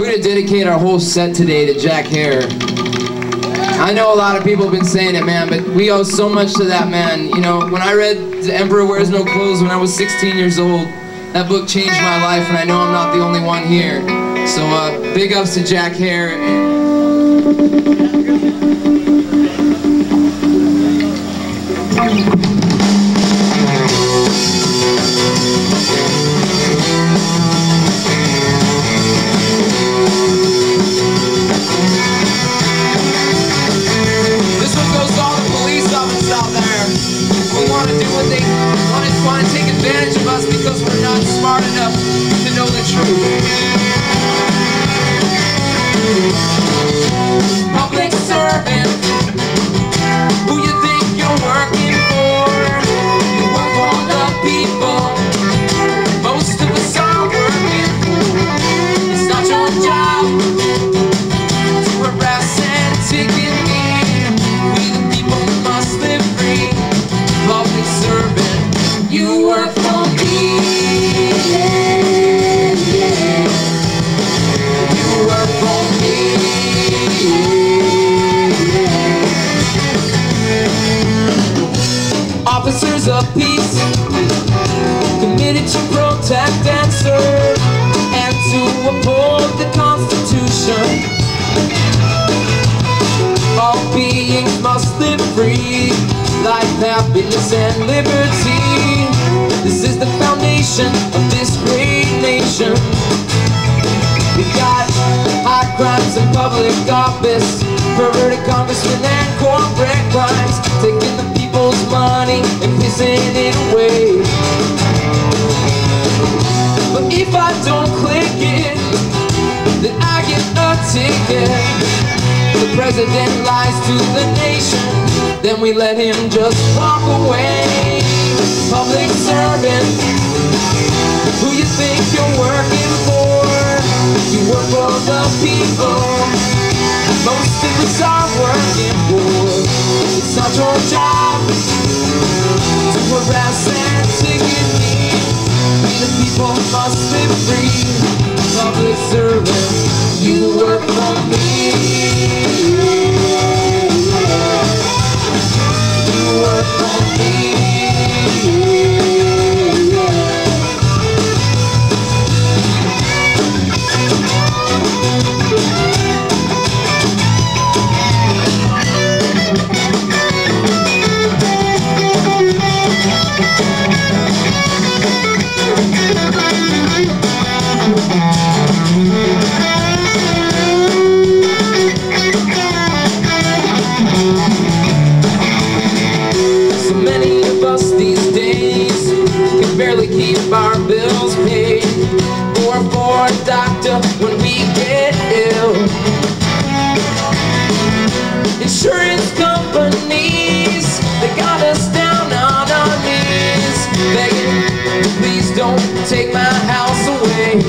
We're going to dedicate our whole set today to Jack Hare. I know a lot of people have been saying it, man, but we owe so much to that man. You know, when I read The Emperor Wears No Clothes when I was 16 years old, that book changed my life, and I know I'm not the only one here. So big ups to Jack Hare. Want to take advantage of us because we're not smart enough to know the truth. Public servant, who you think you're working for? You work for the people. Most of us are working for. It's not your job to harass and ticket me. We the people must live free. Public servant. You work for me, yeah, yeah. You work for me, yeah. Officers of peace, committed to protect and serve, and to uphold the Constitution. All beings must live free, life, happiness, and liberty. This is the foundation of this great nation. We got high crimes in public office, perverted congressmen and corporate crimes, taking the people's money and pissing it away. But if I don't click it, then I get a ticket. The president lies to the nation, then we let him just walk away. Public servant, who you think you're working for? You work for the people. Most of us are working for. It's not your job to harass and ticket me. We the people must live free. Public servant, you work for me. You work for me. So many of us these days can barely keep our bills paid, or afford a doctor when we get ill. Insurance companies, they got us down on our knees, begging, please don't take my house away.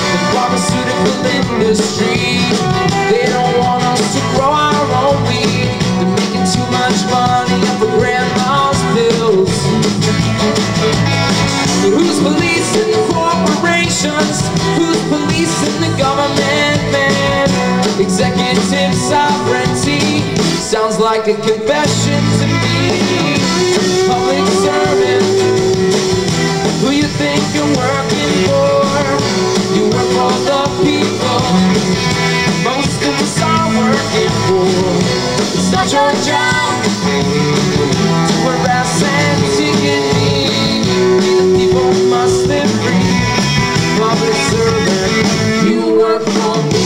The pharmaceutical industry, they don't want us to grow our own weed. They're making too much money off of grandma's pills. But who's policing the corporations? Who's policing the government, man? Executive sovereignty sounds like a confession to me. Public servant, who you think you're working for? You work for the people. Most of us are working for. It's not your job to harass and ticket me. We the people must live free. Public servant, you work for me.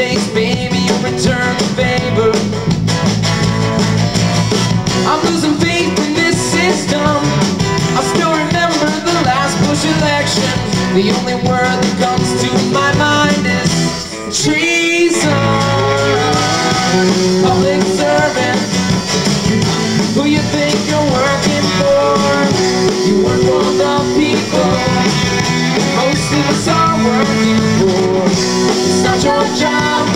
face, baby, you return the favor. I'm losing faith in this system. I still remember the last Bush election. The only word that comes to my mind is treason. Public servant, who you think you're working for? You work for the people most of us are working for. It's not your job